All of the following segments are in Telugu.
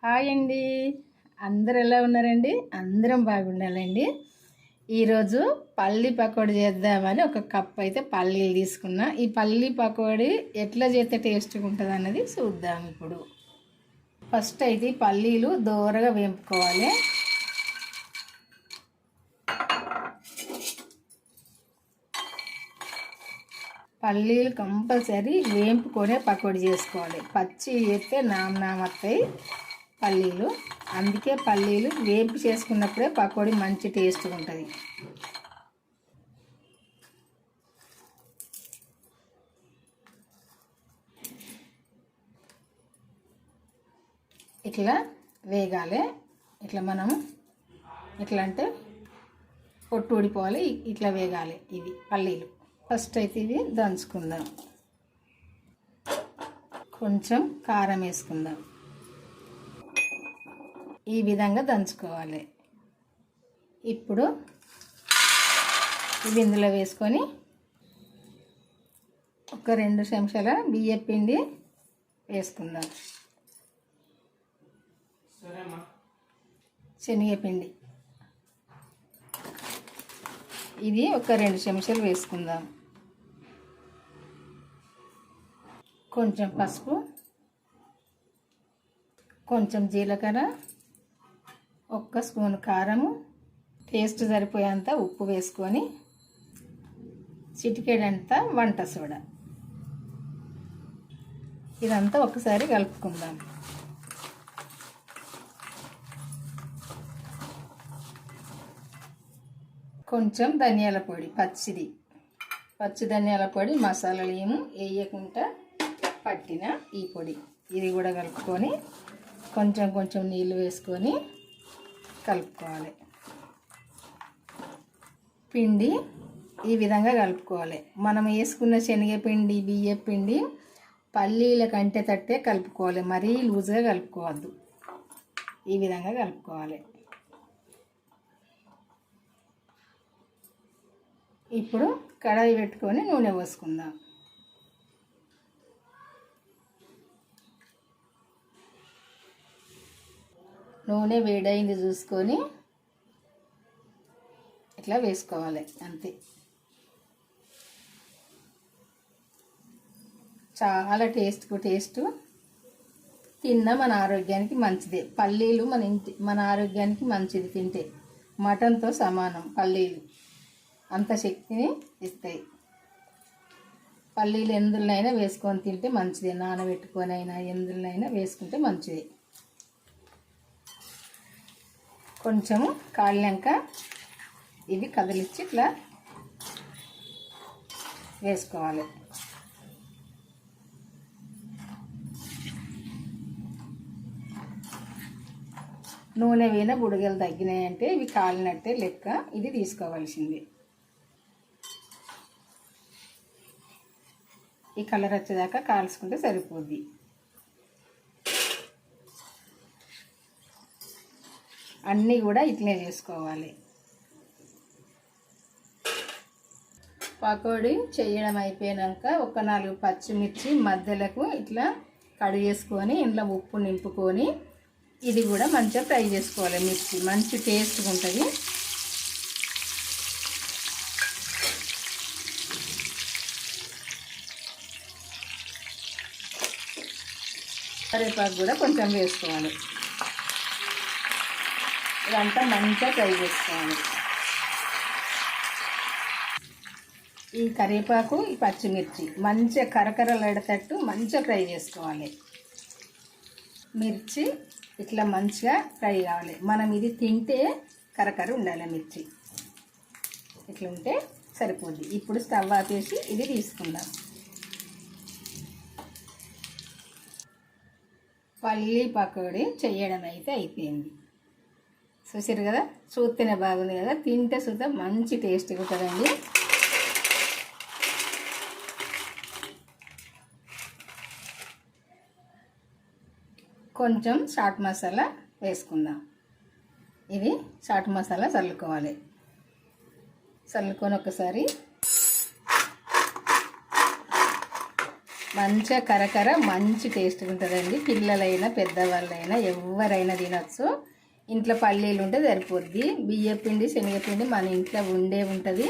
హాయ్ అండి. అందరు ఎలా ఉన్నారండి? అందరం బాగుండాలండి. ఈరోజు పల్లి పకోడీ చేద్దామని ఒక కప్ అయితే పల్లీలు తీసుకున్నా. ఈ పల్లి పకోడీ ఎట్లా చేస్తే టేస్ట్గా ఉంటుంది అన్నది చూద్దాం. ఇప్పుడు ఫస్ట్ అయితే ఈ పల్లీలు దోరగా వేపుకోవాలి. పల్లీలు కంపల్సరీ వేపుకొనే పకోడీ చేసుకోవాలి. పచ్చి చేస్తే నామనామత్తాయి పల్లీలు. అందుకే పల్లీలు వేపు చేసుకున్నప్పుడే పకోడీ మంచి టేస్ట్గా ఉంటుంది. ఇట్లా వేగాలి. ఇట్లా మనం ఎట్లా అంటే పొట్టు ఊడిపోవాలి. ఇట్లా వేగాలి ఇవి పల్లీలు. ఫస్ట్ అయితే ఇవి దంచుకుందాం. కొంచెం కారం వేసుకుందాం. ఈ విధంగా దంచుకోవాలి. ఇప్పుడు ఇవి ఇందులో వేసుకొని ఒక 2 చెంచాల బియ్యం పిండి వేసుకుందాం. శనగపిండి ఇది ఒక 2 చెంచాలు వేసుకుందాం. కొంచెం పసుపు, కొంచెం జీలకర్ర, 1 స్పూన్ కారము, టేస్ట్ సరిపోయేంత ఉప్పు వేసుకొని చిటికెడంత వంట సోడా ఇదంతా ఒకసారి కలుపుకుందాం. కొంచెం ధనియాల పొడి, పచ్చి ధనియాల పొడి, మసాలాలు ఏమో వేయకుండా పట్టిన ఈ పొడి ఇది కూడా కలుపుకొని కొంచెం నీళ్ళు వేసుకొని కలుపుకోవాలి. పిండి ఈ విధంగా కలుపుకోవాలి. మనం వేసుకున్న శనగపిండి బియ్యం పిండి పల్లీల కంటే తట్టే కలుపుకోవాలి. మరీ లూజ్గా కలుపుకోవద్దు. ఈ విధంగా కలుపుకోవాలి. ఇప్పుడు కడాయి పెట్టుకొని నూనె పోసుకుందాం. నూనె వేడైంది చూసుకొని ఇట్లా వేసుకోవాలి. అంతే. చాలా టేస్ట్ తిన్న మన ఆరోగ్యానికి మంచిదే. పల్లీలు మన ఆరోగ్యానికి మంచిది. తింటే మటన్తో సమానం పల్లీలు. అంత శక్తిని ఇస్తాయి. పల్లీలు ఎందులోనైనా వేసుకొని తింటే మంచిదే. నానబెట్టుకొని అయినా ఎందులోనైనా వేసుకుంటే మంచిది. కొంచెము కాలినాక ఇవి కదిలిచ్చి ఇట్లా వేసుకోవాలి. నూనె వేన బుడగలు తగ్గినాయంటే ఇవి కాలినట్టే లెక్క. ఇది తీసుకోవాల్సింది. ఈ కలర్ వచ్చేదాకా కాల్చుకుంటే సరిపోద్ది. అన్నీ కూడా ఇట్లనే చేసుకోవాలి. పకోడీ చేయడం అయిపోయాక ఒక 4 పచ్చిమిర్చి మధ్యలకు ఇట్లా కడిగేసుకొని ఇంట్లో ఉప్పు నింపుకొని ఇది కూడా మంచిగా ఫ్రై చేసుకోవాలి. మిర్చి మంచి టేస్ట్గా ఉంటుంది. కరివేపాకు కూడా కొంచెం వేసుకోవాలి. ఇదంతా మంచిగా ఫ్రై చేసుకోవాలి. ఈ కరివేపాకు ఈ పచ్చిమిర్చి మంచిగా కరకరలాడేటట్టు మంచిగా ఫ్రై చేసుకోవాలి. మిర్చి ఇట్లా మంచిగా ఫ్రై కావాలి. మనం ఇది తింటే కరకర ఉండాలి. మిర్చి ఇట్లా ఉంటే సరిపోద్ది. ఇప్పుడు స్టవ్ ఆపేసి ఇది తీసుకుందాం. పల్లి పకోడీ చేయడం అయితే అయిపోయింది. చూసారు కదా, చూస్తేనే బాగుంది కదా. తింటే చూద్దా మంచి టేస్ట్గా ఉంటుందండి. కొంచెం చాట్ మసాలా వేసుకుందాం. ఇది చాట్ మసాలా చల్లుకోవాలి. చల్లుకొని ఒకసారి మంచిగా కరకర మంచి టేస్ట్గా ఉంటుందండి. పిల్లలైనా పెద్దవాళ్ళైనా ఎవరైనా తినచ్చు. ఇంట్లో పల్లీలు ఉంటే సరిపోద్ది. బియ్యపిండి శనగపిండి మన ఇంట్లో ఉండే ఉంటుంది.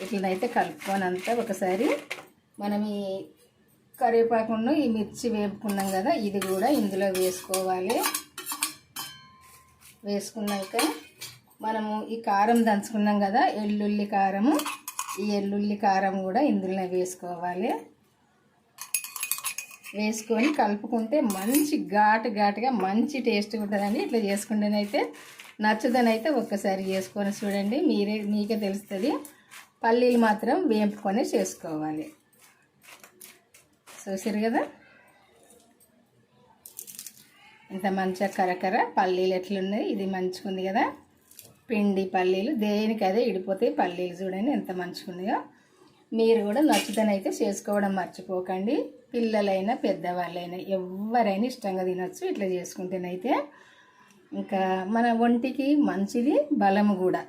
ఇట్లనైతే కలుపుకొని అంతా ఒకసారి మనం ఈ కరివేపాకును ఈ మిర్చి వేపుకున్నాం కదా, ఇది కూడా ఇందులో వేసుకోవాలి. వేసుకున్నాక మనము ఈ కారం దంచుకున్నాం కదా, ఎల్లుల్లి కారము, ఈ ఎల్లుల్లి కారం కూడా ఇందులో వేసుకోవాలి. వేసుకొని కలుపుకుంటే మంచి ఘాటుగా మంచి టేస్ట్గా ఉంటుందండి. ఇట్లా చేసుకుంటేనైతే నచ్చదనైతే ఒక్కసారి చేసుకొని చూడండి, మీకే తెలుస్తుంది. పల్లీలు మాత్రం వేపుకొని చేసుకోవాలి. చూసారు కదా ఇంత మంచిగా కరకర పల్లీలు ఎట్లున్నాయి. ఇది మంచిగా ఉంది కదా, పిండి పల్లీలు దేనికి అదే ఇడిపోతాయి. పల్లీలు చూడండి ఎంత మంచిగా ఉన్నాయో. మీరు కూడా నచ్చుతనైతే చేసుకోవడం మర్చిపోకండి. పిల్లలైనా పెద్దవాళ్ళైనా ఎవరైనా ఇష్టంగా తినచ్చు ఇట్లా చేసుకుంటేనైతే. ఇంకా మన ఒంటికి మంచిది, బలము కూడా.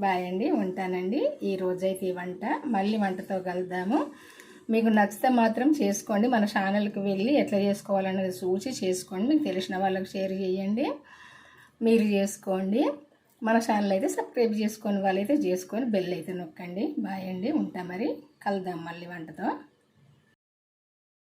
బాయ్ అండి, ఉంటానండి. ఈరోజైతే ఈ వంట, మళ్ళీ వంటతో కలుద్దాము. మీకు నచ్చితే మాత్రం చేసుకోండి. మన ఛానల్కి వెళ్ళి ఎట్లా చేసుకోవాలన్నది చూసి చేసుకోండి. మీకు తెలిసిన వాళ్ళకి షేర్ చేయండి, మీరు చేసుకోండి. మన ఛానల్ అయితే సబ్స్క్రైబ్ చేసుకొని వాళ్ళైతే చేసుకొని బెల్ అయితే నొక్కండి. బాయ్ అండి, ఉంటా మరి. కలుద్దాం మళ్ళీ వంటతో.